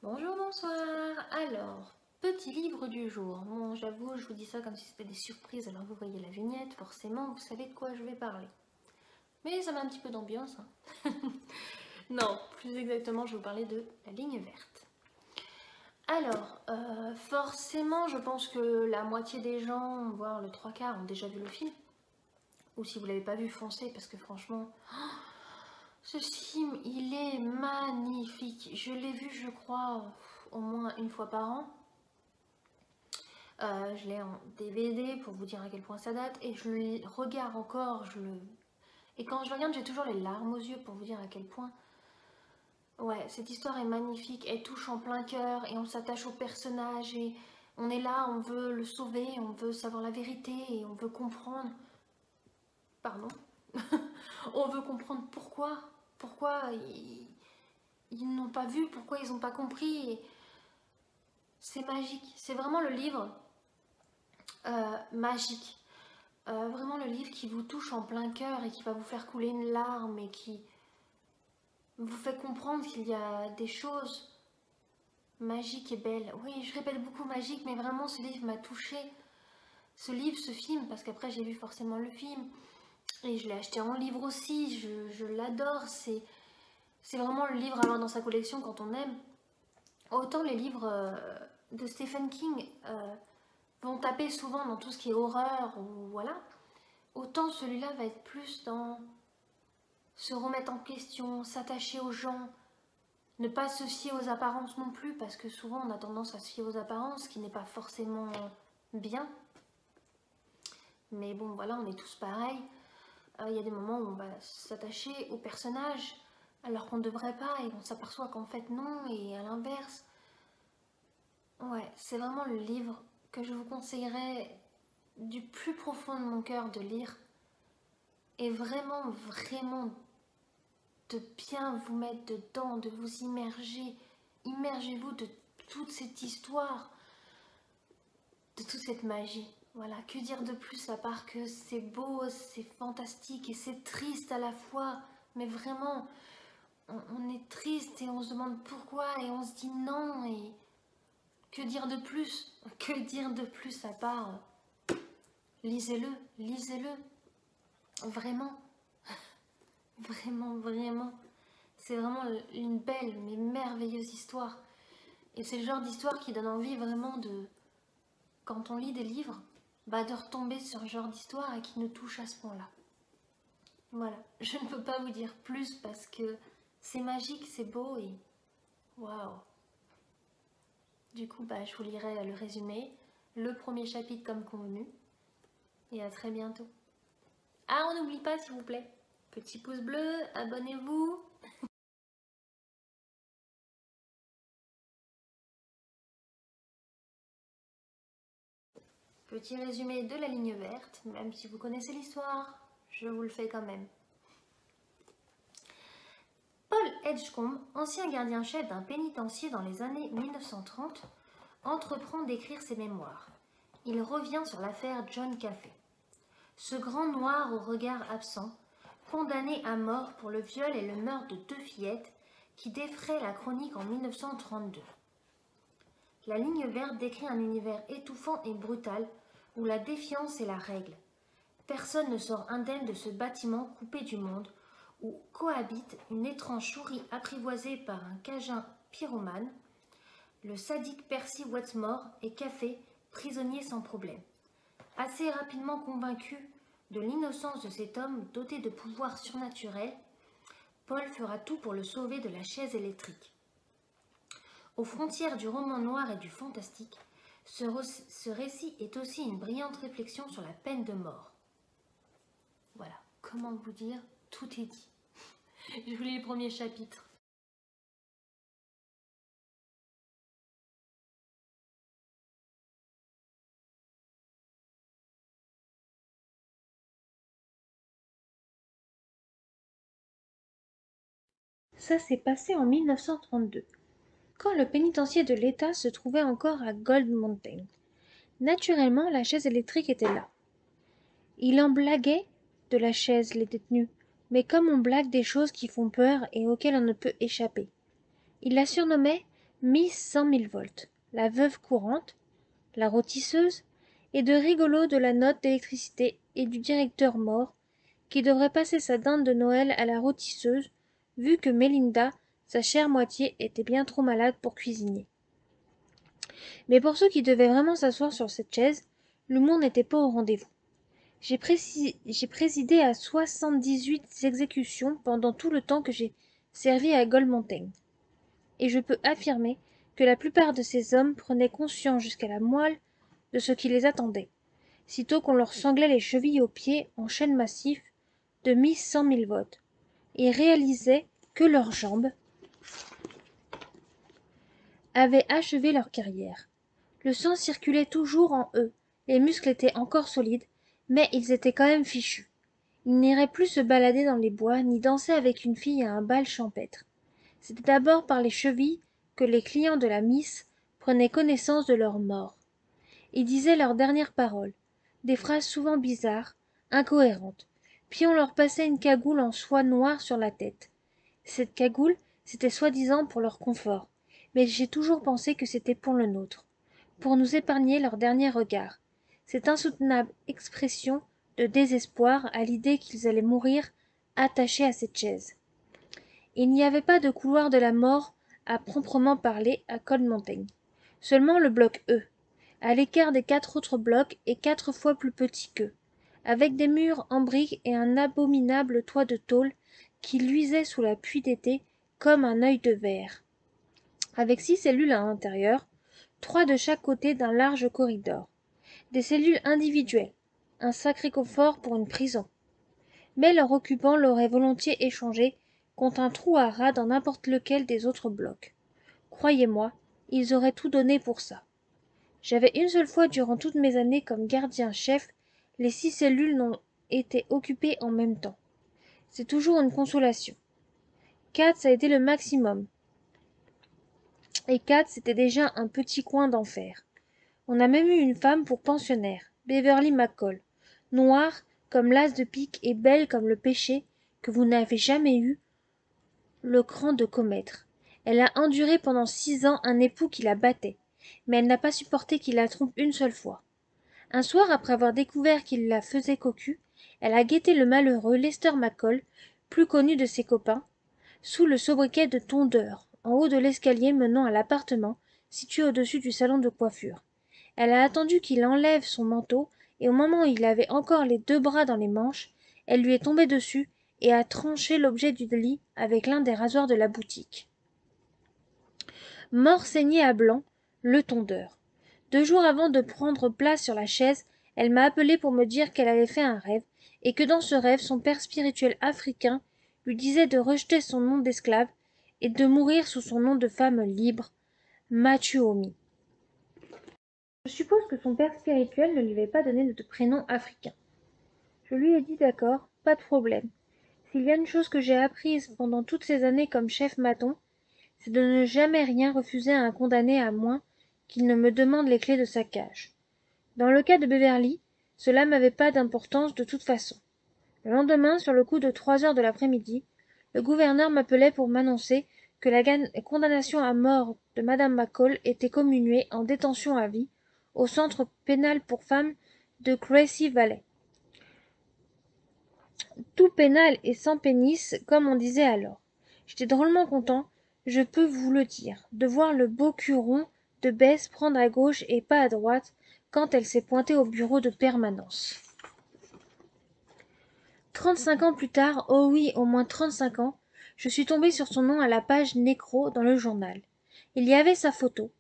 Bonjour, bonsoir. Alors, petit livre du jour. Bon, j'avoue, je vous dis ça comme si c'était des surprises. Alors, vous voyez la vignette, forcément, vous savez de quoi je vais parler. Mais ça met un petit peu d'ambiance, hein. Non, plus exactement, je vais vous parler de La Ligne Verte. Alors, forcément, je pense que la moitié des gens, voire le trois quarts, ont déjà vu le film. Ou si vous ne l'avez pas vu, foncez, parce que franchement, ce film, il est magnifique. Je l'ai vu, je crois, au moins une fois par an. Je l'ai en DVD pour vous dire à quel point ça date et je le regarde encore, et quand je le regarde j'ai toujours les larmes aux yeux pour vous dire à quel point ouais, cette histoire est magnifique, elle touche en plein cœur et on s'attache au personnage et on est là, on veut le sauver, on veut savoir la vérité et on veut comprendre, pardon, on veut comprendre pourquoi ils n'ont pas vu, pourquoi ils n'ont pas compris. C'est magique, c'est vraiment le livre magique. Vraiment le livre qui vous touche en plein cœur et qui va vous faire couler une larme et qui vous fait comprendre qu'il y a des choses magiques et belles. Oui, je répète beaucoup magique, mais vraiment ce livre m'a touchée. Ce livre, ce film, parce qu'après j'ai vu forcément le film et je l'ai acheté en livre aussi, je l'adore. C'est vraiment le livre à avoir dans sa collection quand on aime. Autant les livres de Stephen King vont taper souvent dans tout ce qui est horreur ou voilà, autant celui-là va être plus dans se remettre en question, s'attacher aux gens, ne pas se fier aux apparences non plus, parce que souvent on a tendance à se fier aux apparences, ce qui n'est pas forcément bien. Mais bon, voilà, on est tous pareils. Il y a des moments où on va s'attacher aux personnages, alors qu'on ne devrait pas, et on s'aperçoit qu'en fait non, et à l'inverse. Ouais, c'est vraiment le livre que je vous conseillerais du plus profond de mon cœur de lire, et vraiment, vraiment de bien vous mettre dedans, de vous immerger. Immergez-vous de toute cette histoire, de toute cette magie. Voilà, que dire de plus à part que c'est beau, c'est fantastique et c'est triste à la fois. Mais vraiment, on est triste et on se demande pourquoi et on se dit non. Et que dire de plus? Que dire de plus à part lisez-le, lisez-le. Vraiment, vraiment, vraiment. C'est vraiment une belle mais merveilleuse histoire. Et c'est le genre d'histoire qui donne envie vraiment de, quand on lit des livres, bah de retomber sur ce genre d'histoire et qui nous touche à ce point-là. Voilà, je ne peux pas vous dire plus parce que c'est magique, c'est beau et waouh. Du coup, bah, je vous lirai le résumé, le premier chapitre comme convenu et à très bientôt. Ah, on n'oublie pas s'il vous plaît, petit pouce bleu, abonnez-vous. Petit résumé de La Ligne Verte, même si vous connaissez l'histoire, je vous le fais quand même. Paul Edgecombe, ancien gardien-chef d'un pénitencier dans les années 1930, entreprend d'écrire ses mémoires. Il revient sur l'affaire John Caffey. Ce grand noir au regard absent, condamné à mort pour le viol et le meurtre de deux fillettes, qui défraie la chronique en 1932. La Ligne Verte décrit un univers étouffant et brutal où la défiance est la règle. Personne ne sort indemne de ce bâtiment coupé du monde où cohabite une étrange souris apprivoisée par un cajun pyromane, le sadique Percy Wetmore et Caffey, prisonnier sans problème. Assez rapidement convaincu de l'innocence de cet homme doté de pouvoirs surnaturels, Paul fera tout pour le sauver de la chaise électrique. Aux frontières du roman noir et du fantastique, ce récit est aussi une brillante réflexion sur la peine de mort. Voilà, comment vous dire, tout est dit. Je vous lis les premiers chapitres. Ça s'est passé en 1932, quand le pénitencier de l'État se trouvait encore à Gold Mountain. Naturellement, la chaise électrique était là. Il en blaguait de la chaise, les détenus, mais comme on blague des choses qui font peur et auxquelles on ne peut échapper. Il la surnommait Miss 100 000 volts, la veuve courante, la rôtisseuse, et de rigolos de la note d'électricité et du directeur mort, qui devrait passer sa dinde de Noël à la rôtisseuse, vu que Mélinda, sa chère moitié, était bien trop malade pour cuisiner. Mais pour ceux qui devaient vraiment s'asseoir sur cette chaise, l'humour n'était pas au rendez-vous. J'ai présidé à 78 exécutions pendant tout le temps que j'ai servi à Goldmontaigne, et je peux affirmer que la plupart de ces hommes prenaient conscience jusqu'à la moelle de ce qui les attendait, sitôt qu'on leur sanglait les chevilles aux pieds en chêne massif de 100 000 volts, et réalisaient que leurs jambes avaient achevé leur carrière. Le sang circulait toujours en eux, les muscles étaient encore solides, mais ils étaient quand même fichus. Ils n'iraient plus se balader dans les bois, ni danser avec une fille à un bal champêtre. C'était d'abord par les chevilles que les clients de la Miss prenaient connaissance de leur mort. Ils disaient leurs dernières paroles, des phrases souvent bizarres, incohérentes, puis on leur passait une cagoule en soie noire sur la tête. Cette cagoule, c'était soi-disant pour leur confort, mais j'ai toujours pensé que c'était pour le nôtre, pour nous épargner leur dernier regard, cette insoutenable expression de désespoir à l'idée qu'ils allaient mourir attachés à cette chaise. Il n'y avait pas de couloir de la mort à proprement parler à Coldmontaigne, seulement le bloc E, à l'écart des 4 autres blocs et 4 fois plus petit qu'eux, avec des murs en briques et un abominable toit de tôle qui luisait sous la pluie d'été comme un œil de verre, avec 6 cellules à l'intérieur, 3 de chaque côté d'un large corridor, des cellules individuelles, un sacré confort pour une prison. Mais leur occupant l'aurait volontiers échangé contre un trou à rats dans n'importe lequel des autres blocs. Croyez-moi, ils auraient tout donné pour ça. J'avais une seule fois durant toutes mes années comme gardien-chef, les 6 cellules n'ont été occupées en même temps. C'est toujours une consolation. 4, ça a été le maximum. Et 4, c'était déjà un petit coin d'enfer. On a même eu une femme pour pensionnaire, Beverly McCall, noire comme l'as de pique et belle comme le péché que vous n'avez jamais eu le cran de commettre. Elle a enduré pendant 6 ans un époux qui la battait, mais elle n'a pas supporté qu'il la trompe une seule fois. Un soir, après avoir découvert qu'il la faisait cocu, elle a guetté le malheureux Lester McCall, plus connu de ses copains, sous le sobriquet de tondeur, en haut de l'escalier menant à l'appartement, situé au-dessus du salon de coiffure. Elle a attendu qu'il enlève son manteau, et au moment où il avait encore les 2 bras dans les manches, elle lui est tombée dessus et a tranché l'objet du lit avec l'un des rasoirs de la boutique. Mort saigné à blanc, le tondeur. 2 jours avant de prendre place sur la chaise, elle m'a appelé pour me dire qu'elle avait fait un rêve, et que dans ce rêve son père spirituel africain lui disait de rejeter son nom d'esclave et de mourir sous son nom de femme libre, Machuomi. Je suppose que son père spirituel ne lui avait pas donné de prénom africain. Je lui ai dit d'accord, pas de problème. S'il y a une chose que j'ai apprise pendant toutes ces années comme chef maton, c'est de ne jamais rien refuser à un condamné à moins qu'il ne me demande les clés de sa cage. Dans le cas de Beverly, cela n'avait pas d'importance de toute façon. Le lendemain, sur le coup de 3 heures de l'après-midi, le gouverneur m'appelait pour m'annoncer que la condamnation à mort de madame McCall était commuée en détention à vie au centre pénal pour femmes de Gracie Valley. Tout pénal et sans pénis, comme on disait alors. J'étais drôlement content, je peux vous le dire, de voir le beau cul rond de Bess prendre à gauche et pas à droite quand elle s'est pointée au bureau de permanence. 35 ans plus tard, oh oui, au moins 35 ans, je suis tombée sur son nom à la page nécro dans le journal. Il y avait sa photo,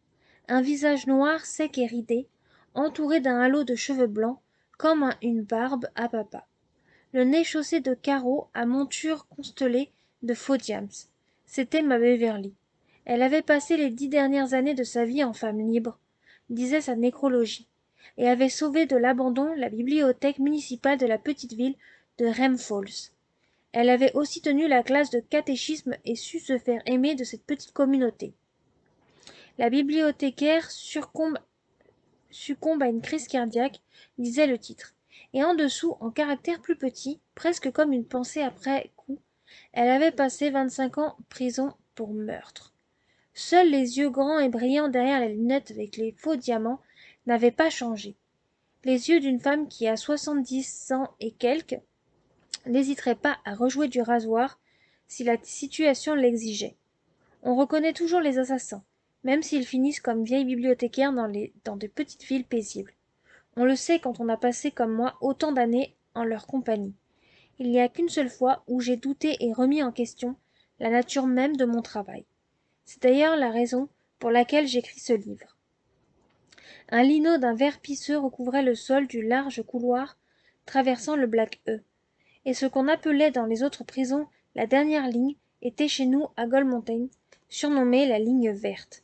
un visage noir, sec et ridé, entouré d'un halo de cheveux blancs, comme une barbe à papa. Le nez chaussé de carreaux à monture constellée de faux diams. C'était ma Beverly. Elle avait passé les 10 dernières années de sa vie en femme libre, disait sa nécrologie, et avait sauvé de l'abandon la bibliothèque municipale de la petite ville de Rem Falls. Elle avait aussi tenu la classe de catéchisme et su se faire aimer de cette petite communauté. La bibliothécaire succombe à une crise cardiaque, disait le titre. Et en dessous, en caractère plus petit, presque comme une pensée après coup, elle avait passé 25 ans en prison pour meurtre. Seuls les yeux grands et brillants derrière les lunettes avec les faux diamants n'avaient pas changé. Les yeux d'une femme qui a 70 ans et quelques n'hésiterait pas à rejouer du rasoir si la situation l'exigeait. On reconnaît toujours les assassins, même s'ils finissent comme vieilles bibliothécaires dans de petites villes paisibles. On le sait quand on a passé comme moi autant d'années en leur compagnie. Il n'y a qu'une seule fois où j'ai douté et remis en question la nature même de mon travail. C'est d'ailleurs la raison pour laquelle j'écris ce livre. Un lino d'un vert pisseux recouvrait le sol du large couloir traversant le Black E, et ce qu'on appelait dans les autres prisons la dernière ligne était chez nous à Gold Mountain surnommée la ligne verte.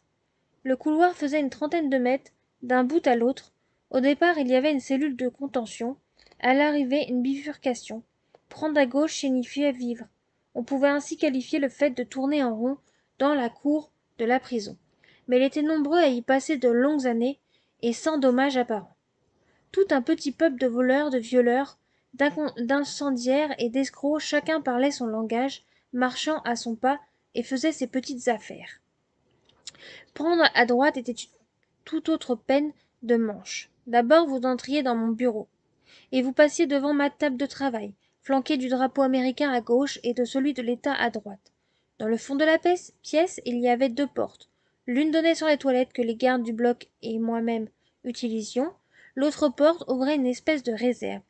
Le couloir faisait une trentaine de mètres d'un bout à l'autre. Au départ, il y avait une cellule de contention, à l'arrivée une bifurcation. Prendre à gauche signifiait vivre. On pouvait ainsi qualifier le fait de tourner en rond dans la cour de la prison. Mais il était nombreux à y passer de longues années et sans dommages apparents. Tout un petit peuple de voleurs, de violeurs, d'incendiaires et d'escrocs, chacun parlait son langage, marchant à son pas et faisait ses petites affaires. Prendre à droite était une toute autre peine de manche. D'abord vous entriez dans mon bureau, et vous passiez devant ma table de travail, flanquée du drapeau américain à gauche et de celui de l'État à droite. Dans le fond de la pièce, il y avait 2 portes. L'une donnait sur les toilettes que les gardes du bloc et moi-même utilisions. L'autre porte ouvrait une espèce de réserve.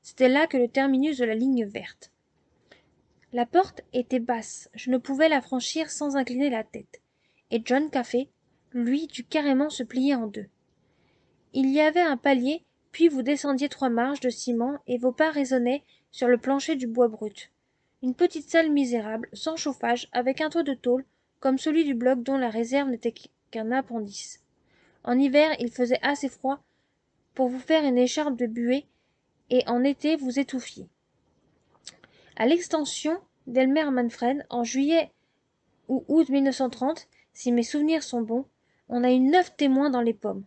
C'était là que le terminus de la ligne verte. La porte était basse, je ne pouvais la franchir sans incliner la tête. Et John Café, lui, dut carrément se plier en 2. Il y avait un palier, puis vous descendiez 3 marches de ciment et vos pas résonnaient sur le plancher du bois brut. Une petite salle misérable, sans chauffage, avec un toit de tôle, comme celui du bloc dont la réserve n'était qu'un appendice. En hiver, il faisait assez froid pour vous faire une écharpe de buée, et en été vous étouffiez. À l'extension d'Elmer Manfred, en juillet ou août 1930, si mes souvenirs sont bons, on a eu 9 témoins dans les pommes.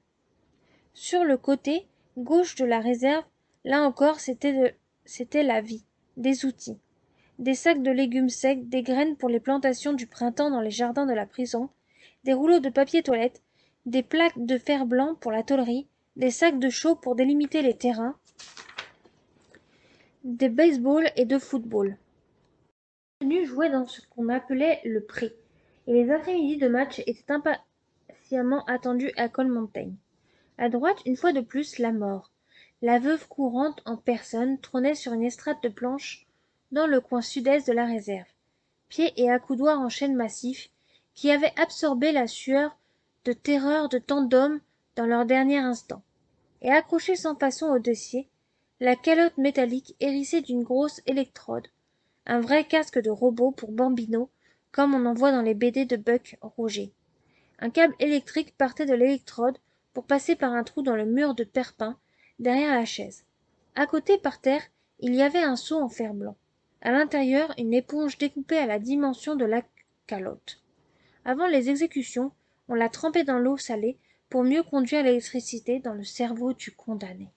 Sur le côté gauche de la réserve, là encore, c'était la vie, des outils, des sacs de légumes secs, des graines pour les plantations du printemps dans les jardins de la prison, des rouleaux de papier toilette, des plaques de fer blanc pour la tôlerie, des sacs de chaux pour délimiter les terrains, des baseballs et de football. Les jouaient dans ce qu'on appelait le pré, et les après-midi de match étaient impatiemment attendus à Gold Mountain. À droite, une fois de plus, la mort. La veuve courante en personne trônait sur une estrade de planches dans le coin sud-est de la réserve, pieds et accoudoirs en chêne massif, qui avaient absorbé la sueur de terreur de tant d'hommes dans leur dernier instant. Et accrochée sans façon au dossier, la calotte métallique hérissée d'une grosse électrode, un vrai casque de robot pour Bambino, comme on en voit dans les BD de Buck Roger. Un câble électrique partait de l'électrode pour passer par un trou dans le mur de terre-peint derrière la chaise. À côté, par terre, il y avait un seau en fer blanc. À l'intérieur, une éponge découpée à la dimension de la calotte. Avant les exécutions, on la trempait dans l'eau salée pour mieux conduire l'électricité dans le cerveau du condamné.